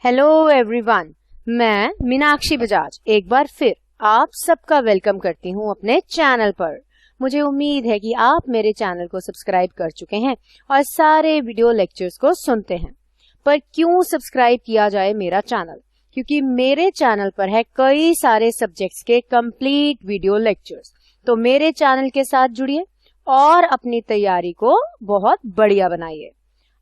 Hello everyone, मैं मीनाक्षी बजाज एक बार फिर आप सबका वेलकम करती हूँ अपने चैनल पर। मुझे उम्मीद है कि आप मेरे चैनल को सब्सक्राइब कर चुके हैं और सारे वीडियो लेक्चर्स को सुनते हैं। पर क्यों सब्सक्राइब किया जाए मेरा चैनल? क्योंकि मेरे चैनल पर है कई सारे सब्जेक्ट्स के कंप्लीट वीडियो लेक्चर्स। तो मेरे चैनल के साथ जुड़िए और अपनी तैयारी को बहुत बढ़िया बनाइए।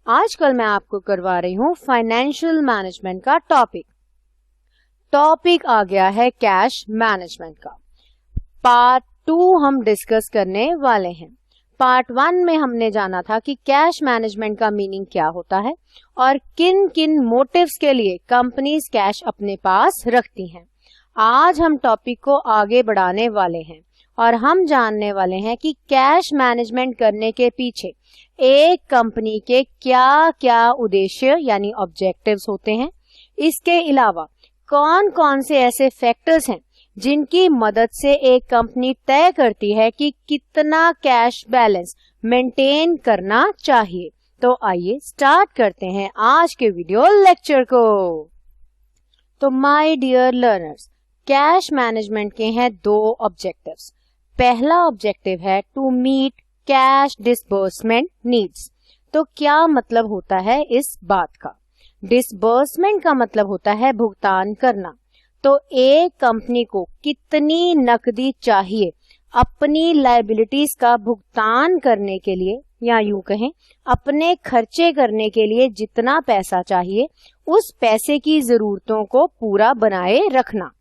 आजकल मैं आपको करवा रही हूँ फाइनेंशियल मैनेजमेंट का टॉपिक आ गया है कैश मैनेजमेंट का। पार्ट 2 हम डिस्कस करने वाले हैं। पार्ट 1 में हमने जाना था कि कैश मैनेजमेंट का मीनिंग क्या होता है और किन किन मोटिव्स के लिए कंपनीज कैश अपने पास रखती हैं। आज हम टॉपिक को आगे बढ़ाने वाले हैं और हम जानने वाले हैं कि कैश मैनेजमेंट करने के पीछे एक कंपनी के क्या क्या उद्देश्य यानी ऑब्जेक्टिव्स होते हैं। इसके अलावा कौन कौन से ऐसे फैक्टर्स हैं जिनकी मदद से एक कंपनी तय करती है कि कितना कैश बैलेंस मेंटेन करना चाहिए। तो आइए स्टार्ट करते हैं आज के वीडियो लेक्चर को। तो my dear learners, cash management के हैं 2 ऑब्जेक्टिव्स। पहला ऑब्जेक्टिव है to meet cash disbursement needs. तो क्या मतलब होता है इस बात का? डिसबर्समेंट का मतलब होता है भुगतान करना। तो एक कंपनी को कितनी नकदी चाहिए अपनी लायबिलिटीज का भुगतान करने के लिए, या यूं कहें अपने खर्चे करने के लिए जितना पैसा चाहिए उस पैसे की जरूरतों को पूरा बनाए रखना।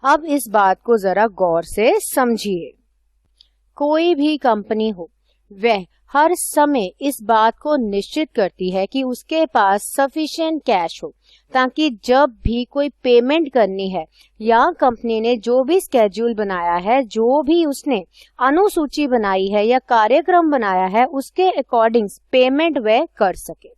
अब इस बात को जरा गौर से समझिए। कोई भी कंपनी हो, वह हर समय इस बात को निश्चित करती है कि उसके पास सफिशिएंट कैश हो, ताकि जब भी कोई पेमेंट करनी है या कंपनी ने जो भी स्केड्यूल बनाया है, जो भी उसने अनुसूची बनाई है या कार्यक्रम बनाया है, उसके अकॉर्डिंग पेमेंट वह कर सके।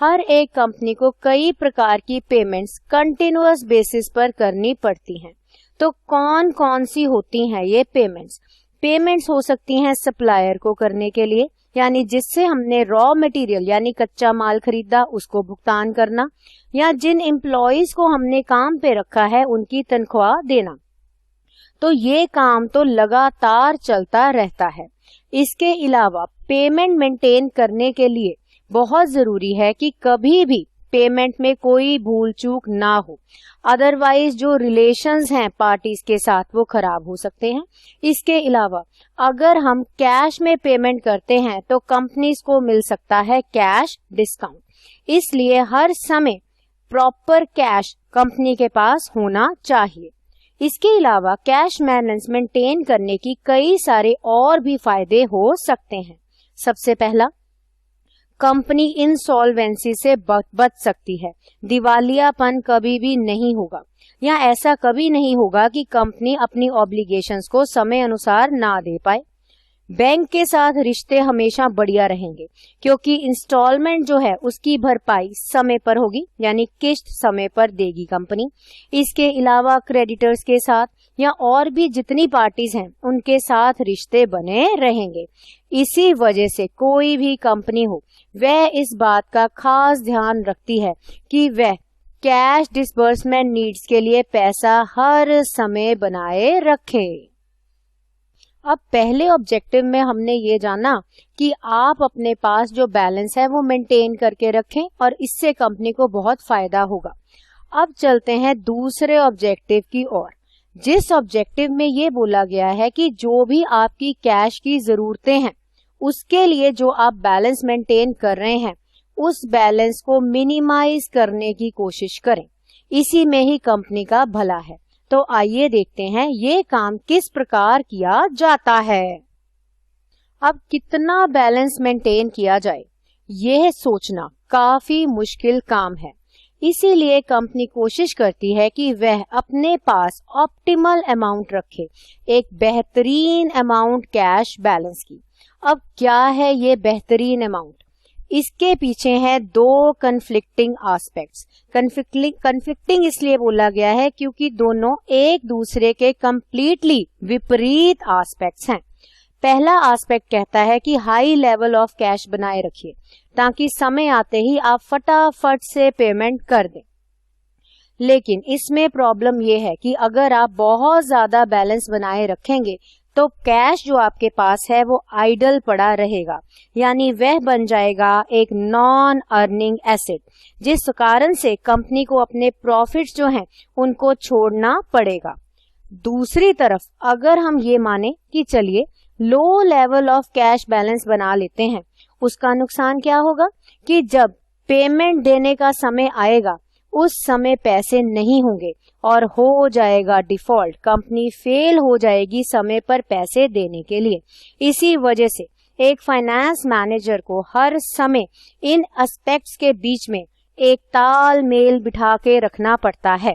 हर एक कंपनी को कई प्रकार की पेमेंट्स कंटिन्यूअस बेसिस पर करनी पड़ती हैं। तो कौन कौन सी होती हैं ये पेमेंट्स? पेमेंट्स हो सकती हैं सप्लायर को करने के लिए, यानी जिससे हमने रॉ मटेरियल यानी कच्चा माल खरीदा उसको भुगतान करना, या जिन एम्प्लॉइज को हमने काम पे रखा है उनकी तनख्वाह देना। तो ये काम तो लगातार चलता रहता है। इसके अलावा पेमेंट मेंटेन करने के लिए बहुत जरूरी है कि कभी भी पेमेंट में कोई भूल चूक ना हो, अदरवाइज जो रिलेशंस हैं पार्टीज के साथ वो खराब हो सकते हैं। इसके अलावा अगर हम कैश में पेमेंट करते हैं तो कंपनीज को मिल सकता है कैश डिस्काउंट। इसलिए हर समय प्रॉपर कैश कंपनी के पास होना चाहिए। इसके अलावा कैश बैलेंस मेंटेन करने की कई सारे और भी फायदे हो सकते हैं। सबसे पहला, कंपनी इंसॉल्वेंसी से बच सकती है। दिवालियापन कभी भी नहीं होगा, या ऐसा कभी नहीं होगा कि कंपनी अपनी ऑब्लिगेशंस को समय अनुसार ना दे पाए। बैंक के साथ रिश्ते हमेशा बढ़िया रहेंगे, क्योंकि इंस्टॉलमेंट जो है उसकी भरपाई समय पर होगी, यानी किस्त समय पर देगी कंपनी। इसके अलावा क्रेडिटर्स के साथ या और भी जितनी पार्टीज हैं उनके साथ रिश्ते बने रहेंगे। इसी वजह से कोई भी कंपनी हो, वह इस बात का खास ध्यान रखती है कि वह कैश डिसबर्समेंट नीड्स के लिए पैसा हर समय बनाए रखे। अब पहले ऑब्जेक्टिव में हमने ये जाना कि आप अपने पास जो बैलेंस है वो मेंटेन करके रखें और इससे कंपनी को बहुत फायदा होगा। अब चलते हैं दूसरे ऑब्जेक्टिव की ओर, जिस ऑब्जेक्टिव में ये बोला गया है कि जो भी आपकी कैश की जरूरतें हैं उसके लिए जो आप बैलेंस मेंटेन कर रहे हैं उस बैलेंस को मिनिमाइज करने की कोशिश करें। इसी में ही कंपनी का भला है। तो आइए देखते हैं ये काम किस प्रकार किया जाता है। अब कितना बैलेंस मेंटेन किया जाए यह सोचना काफी मुश्किल काम है। इसीलिए कंपनी कोशिश करती है कि वह अपने पास ऑप्टिमल अमाउंट रखे, एक बेहतरीन अमाउंट कैश बैलेंस की। अब क्या है ये बेहतरीन अमाउंट? इसके पीछे हैं 2 कन्फ्लिक्टिंग एस्पेक्ट्स। कन्फ्लिक्टिंग इसलिए बोला गया है क्योंकि दोनों एक दूसरे के कंप्लीटली विपरीत एस्पेक्ट्स हैं। पहला एस्पेक्ट कहता है कि हाई लेवल ऑफ कैश बनाए रखिए ताकि समय आते ही आप फटाफट से पेमेंट कर दें। लेकिन इसमें प्रॉब्लम ये है कि अगर आप बहुत ज्यादा बैलेंस बनाए रखेंगे तो कैश जो आपके पास है वो आइडल पड़ा रहेगा, यानी वह बन जाएगा एक नॉन अर्निंग एसेट, जिस कारण से कंपनी को अपने प्रॉफिट्स जो हैं उनको छोड़ना पड़ेगा। दूसरी तरफ अगर हम ये माने कि चलिए low level of cash balance बना लेते हैं, उसका नुकसान क्या होगा कि जब पेमेंट देने का समय आएगा उस समय पैसे नहीं होंगे और हो जाएगा डिफॉल्ट, कंपनी फेल हो जाएगी समय पर पैसे देने के लिए। इसी वजह से एक फाइनेंस मैनेजर को हर समय इन एस्पेक्ट्स के बीच में एक तालमेल बिठा के रखना पड़ता है,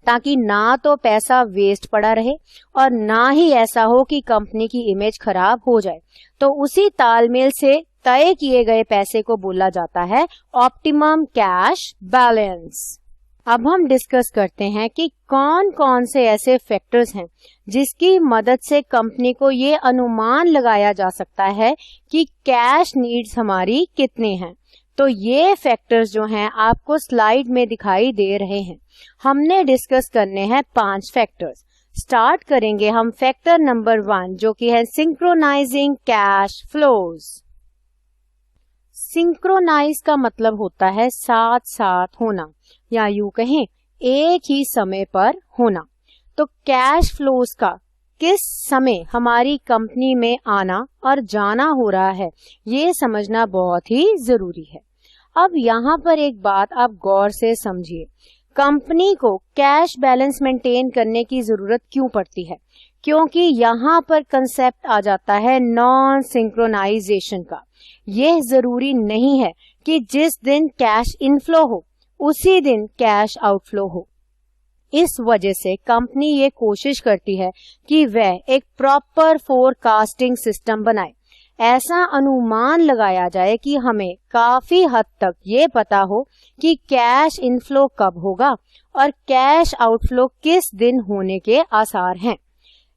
ताकि ना तो पैसा वेस्ट पड़ा रहे और ना ही ऐसा हो कि कंपनी की इमेज खराब हो जाए। तो उसी तालमेल से तय किए गए पैसे को बोला जाता है ऑप्टिमम कैश बैलेंस। अब हम डिस्कस करते हैं कि कौन कौन से ऐसे फैक्टर्स हैं जिसकी मदद से कंपनी को ये अनुमान लगाया जा सकता है कि कैश नीड्स हमारी कितने हैं। तो ये फैक्टर्स जो हैं आपको स्लाइड में दिखाई दे रहे हैं। हमने डिस्कस करने हैं 5 फैक्टर्स। स्टार्ट करेंगे हम फैक्टर नंबर 1 जो कि है सिंक्रोनाइजिंग कैश फ्लोज। सिंक्रोनाइज का मतलब होता है साथ साथ होना, या यूं कहें एक ही समय पर होना। तो कैश फ्लोज का किस समय हमारी कंपनी में आना और जाना हो रहा है ये समझना बहुत ही जरूरी है। अब यहाँ पर एक बात आप गौर से समझिए, कंपनी को कैश बैलेंस मेंटेन करने की जरूरत क्यों पड़ती है? क्योंकि यहाँ पर कंसेप्ट आ जाता है नॉन सिंक्रोनाइजेशन का। यह जरूरी नहीं है कि जिस दिन कैश इनफ्लो हो उसी दिन कैश आउटफ्लो हो। इस वजह से कंपनी ये कोशिश करती है कि वह एक प्रॉपर फोरकास्टिंग सिस्टम बनाए, ऐसा अनुमान लगाया जाए कि हमें काफी हद तक ये पता हो कि कैश इनफ्लो कब होगा और कैश आउटफ्लो किस दिन होने के आसार हैं।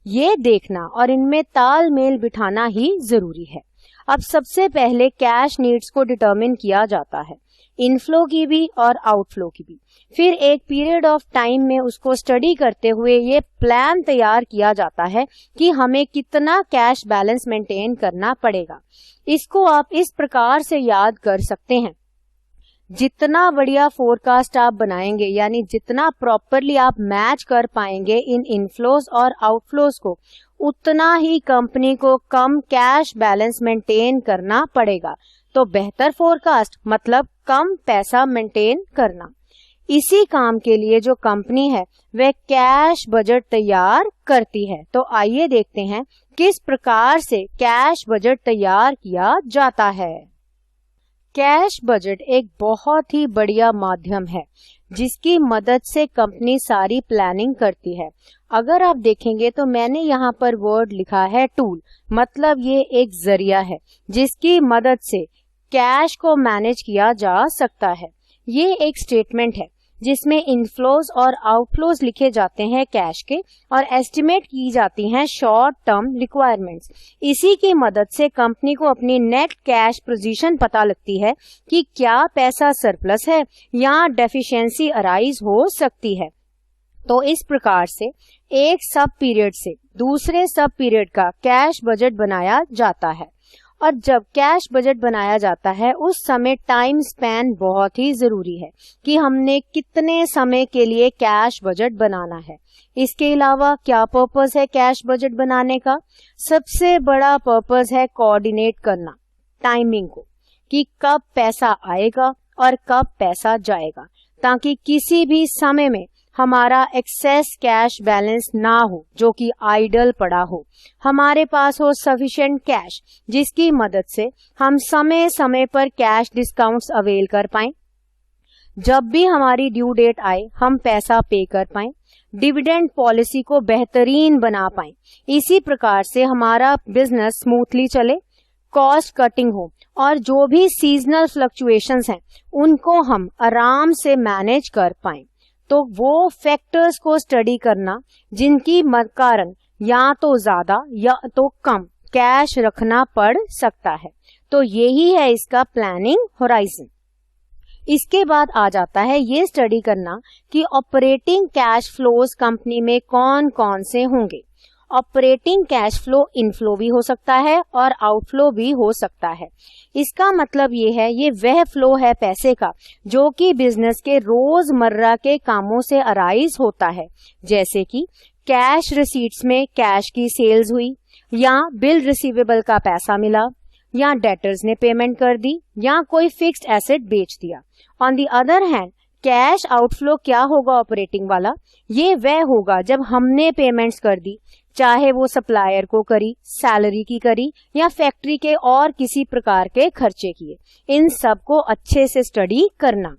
ये देखना और इनमें तालमेल बिठाना ही जरूरी है। अब सबसे पहले कैश नीड्स को डिटरमिन किया जाता है, इनफ्लो की भी और आउटफ्लो की भी। फिर एक पीरियड ऑफ टाइम में उसको स्टडी करते हुए ये प्लान तैयार किया जाता है कि हमें कितना कैश बैलेंस मेंटेन करना पड़ेगा। इसको आप इस प्रकार से याद कर सकते हैं, जितना बढ़िया फोरकास्ट आप बनाएंगे, यानी जितना प्रॉपरली आप मैच कर पाएंगे इन इनफ्लोज और आउटफ्लोज को, उतना ही कंपनी को कम कैश बैलेंस मेंटेन करना पड़ेगा। तो बेहतर फोरकास्ट मतलब कम पैसा मेंटेन करना। इसी काम के लिए जो कंपनी है वह कैश बजट तैयार करती है। तो आइए देखते हैं किस प्रकार से कैश बजट तैयार किया जाता है। कैश बजट एक बहुत ही बढ़िया माध्यम है जिसकी मदद से कंपनी सारी प्लानिंग करती है। अगर आप देखेंगे तो मैंने यहाँ पर वर्ड लिखा है टूल, मतलब ये एक जरिया है जिसकी मदद से कैश को मैनेज किया जा सकता है। ये एक स्टेटमेंट है जिसमें इनफ्लोज और आउटफ्लोज लिखे जाते हैं कैश के और एस्टिमेट की जाती हैं शॉर्ट टर्म रिक्वायरमेंट्स। इसी की मदद से कंपनी को अपनी नेट कैश पोजीशन पता लगती है कि क्या पैसा सरप्लस है या डेफिशिएंसी अराइज हो सकती है। तो इस प्रकार से एक सब पीरियड से दूसरे सब पीरियड का कैश बजट बनाया जाता है। और जब कैश बजट बनाया जाता है उस समय टाइम स्पैन बहुत ही जरूरी है कि हमने कितने समय के लिए कैश बजट बनाना है। इसके अलावा क्या पर्पस है कैश बजट बनाने का? सबसे बड़ा पर्पस है कोऑर्डिनेट करना टाइमिंग को, कि कब पैसा आएगा और कब पैसा जाएगा, ताकि किसी भी समय में हमारा एक्सेस कैश बैलेंस ना हो जो कि आइडल पड़ा हो। हमारे पास हो सफिशिएंट कैश जिसकी मदद से हम समय समय पर कैश डिस्काउंट्स अवेल कर पाएं। जब भी हमारी ड्यू डेट आए हम पैसा पे कर पाएं, डिविडेंड पॉलिसी को बेहतरीन बना पाएं। इसी प्रकार से हमारा बिजनेस स्मूथली चले, कॉस्ट कटिंग हो और जो भी सीजनल फ्लक्चुएशंस हैं उनको हम आराम से मैनेज कर पाएं। तो वो फैक्टर्स को स्टडी करना जिनकी कारण या तो ज्यादा या तो कम कैश रखना पड़ सकता है। तो यही है इसका प्लानिंग होराइजन। इसके बाद आ जाता है ये स्टडी करना कि ऑपरेटिंग कैश फ्लोज कंपनी में कौन कौन से होंगे। ऑपरेटिंग कैश फ्लो इनफ्लो भी हो सकता है और आउटफ्लो भी हो सकता है। इसका मतलब ये है, ये वह फ्लो है पैसे का जो कि बिजनेस के रोजमर्रा के कामों से अराइज होता है, जैसे कि कैश रिसीट्स में कैश की सेल्स हुई, या बिल रिसीवेबल का पैसा मिला, या डेटर्स ने पेमेंट कर दी, या कोई फिक्स्ड एसेट बेच दिया। On the other hand cash outflow क्या होगा ऑपरेटिंग वाला, ये वह होगा जब हमने पेमेंट्स कर दी, चाहे वो सप्लायर को करी, सैलरी की करी, या फैक्ट्री के और किसी प्रकार के खर्चे किए। इन सब को अच्छे से स्टडी करना।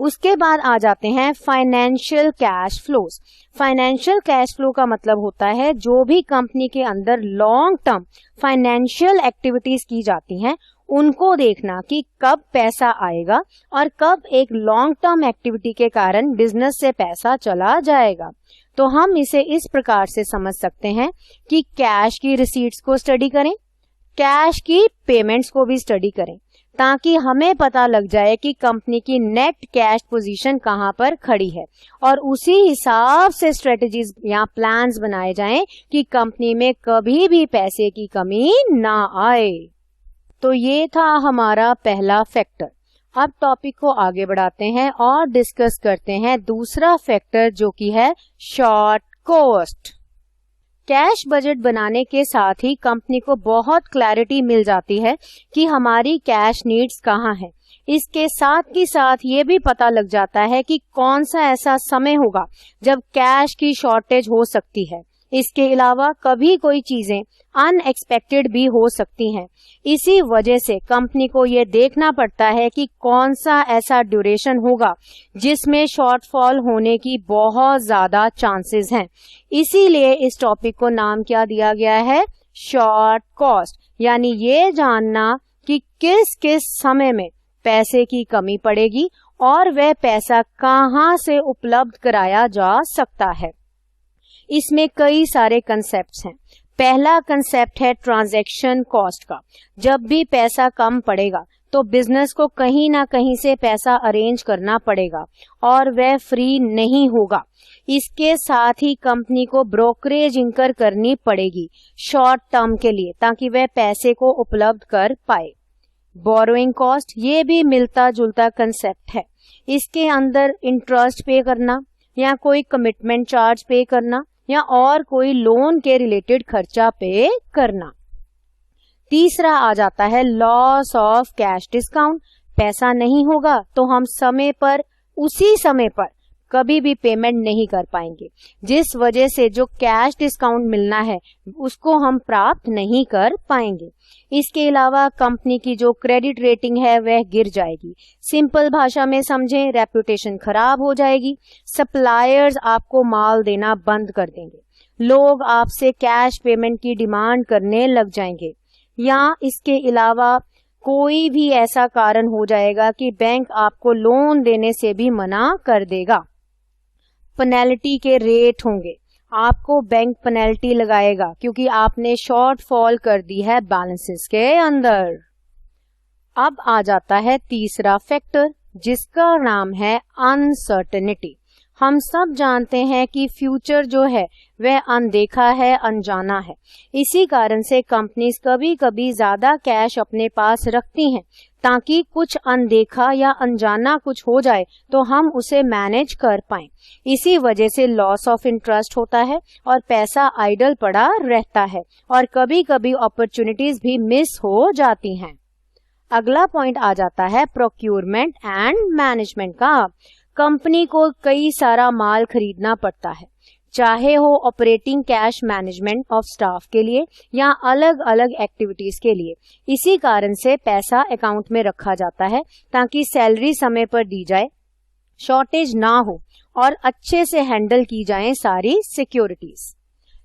उसके बाद आ जाते हैं financial cash flows. Financial cash flow का मतलब होता है जो भी कंपनी के अंदर लॉन्ग टर्म फाइनेंशियल एक्टिविटीज की जाती हैं, उनको देखना कि कब पैसा आएगा और कब एक लॉन्ग टर्म एक्टिविटी के कारण बिजनेस से पैसा चला जाएगा। तो हम इसे इस प्रकार से समझ सकते हैं कि कैश की रिसीट्स को स्टडी करें, कैश की पेमेंट्स को भी स्टडी करें, ताकि हमें पता लग जाए कि कंपनी की नेट कैश पोजीशन कहां पर खड़ी है और उसी हिसाब से स्ट्रेटजीज या प्लान्स बनाए जाएं कि कंपनी में कभी भी पैसे की कमी ना आए। तो ये था हमारा पहला फैक्टर। अब टॉपिक को आगे बढ़ाते हैं और डिस्कस करते हैं दूसरा फैक्टर जो कि है शॉर्ट कॉस्ट। कैश बजट बनाने के साथ ही कंपनी को बहुत क्लैरिटी मिल जाती है कि हमारी कैश नीड्स कहाँ है। इसके साथ ही साथ ये भी पता लग जाता है कि कौन सा ऐसा समय होगा जब कैश की शॉर्टेज हो सकती है। इसके अलावा कभी कोई चीजें अनएक्सपेक्टेड भी हो सकती हैं। इसी वजह से कंपनी को ये देखना पड़ता है कि कौन सा ऐसा ड्यूरेशन होगा जिसमें शॉर्टफॉल होने की बहुत ज्यादा चांसेस हैं। इसीलिए इस टॉपिक को नाम क्या दिया गया है, शॉर्ट कॉस्ट, यानी ये जानना कि किस किस समय में पैसे की कमी पड़ेगी और वह पैसा कहां से उपलब्ध कराया जा सकता है। इसमें कई सारे कंसेप्ट्स हैं। पहला कंसेप्ट है ट्रांजैक्शन कॉस्ट का। जब भी पैसा कम पड़ेगा तो बिजनेस को कहीं ना कहीं से पैसा अरेंज करना पड़ेगा और वह फ्री नहीं होगा। इसके साथ ही कंपनी को ब्रोकरेज इंकर करनी पड़ेगी शॉर्ट टर्म के लिए, ताकि वह पैसे को उपलब्ध कर पाए। बोरोइंग कॉस्ट, ये भी मिलता जुलता कंसेप्ट है। इसके अंदर इंटरेस्ट पे करना या कोई कमिटमेंट चार्ज पे करना या और कोई लोन के रिलेटेड खर्चा पे करना। तीसरा आ जाता है लॉस ऑफ कैश डिस्काउंट। पैसा नहीं होगा तो हम समय पर, उसी समय पर कभी भी पेमेंट नहीं कर पाएंगे, जिस वजह से जो कैश डिस्काउंट मिलना है उसको हम प्राप्त नहीं कर पाएंगे। इसके अलावा कंपनी की जो क्रेडिट रेटिंग है वह गिर जाएगी। सिंपल भाषा में समझें, रेपुटेशन खराब हो जाएगी। सप्लायर्स आपको माल देना बंद कर देंगे। लोग आपसे कैश पेमेंट की डिमांड करने लग जाएंगे, या इसके अलावा कोई भी ऐसा कारण हो जाएगा कि बैंक आपको लोन देने से भी मना कर देगा। पेनल्टी के रेट होंगे, आपको बैंक पेनल्टी लगाएगा क्योंकि आपने शॉर्ट फॉल कर दी है बैलेंसेस के अंदर। अब आ जाता है तीसरा फैक्टर जिसका नाम है अनसर्टेनिटी। हम सब जानते हैं कि फ्यूचर जो है वह अनदेखा है, अनजाना है। इसी कारण से कंपनीज कभी कभी ज्यादा कैश अपने पास रखती हैं ताकि कुछ अनदेखा या अनजाना कुछ हो जाए तो हम उसे मैनेज कर पाएं। इसी वजह से लॉस ऑफ इंटरेस्ट होता है और पैसा आइडल पड़ा रहता है और कभी कभी अपॉर्चुनिटीज भी मिस हो जाती हैं। अगला पॉइंट आ जाता है प्रोक्यूरमेंट एंड मैनेजमेंट का। कंपनी को कई सारा माल खरीदना पड़ता है, चाहे हो operating cash management of staff के लिए या अलग अलग एक्टिविटीज के लिए। इसी कारण से पैसा अकाउंट में रखा जाता है ताकि सैलरी समय पर दी जाए, शॉर्टेज ना हो और अच्छे से हैंडल की जाए सारी सिक्योरिटीज।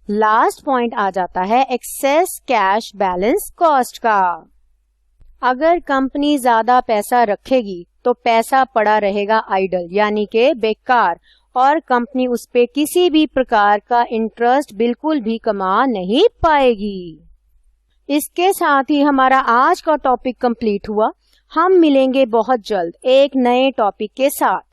लास्ट पॉइंट आ जाता है एक्सेस कैश बैलेंस कॉस्ट का। अगर कंपनी ज्यादा पैसा रखेगी तो पैसा पड़ा रहेगा आइडल यानी के बेकार, और कंपनी उस पे किसी भी प्रकार का इंटरेस्ट बिल्कुल भी कमा नहीं पाएगी। इसके साथ ही हमारा आज का टॉपिक कंप्लीट हुआ। हम मिलेंगे बहुत जल्द एक नए टॉपिक के साथ।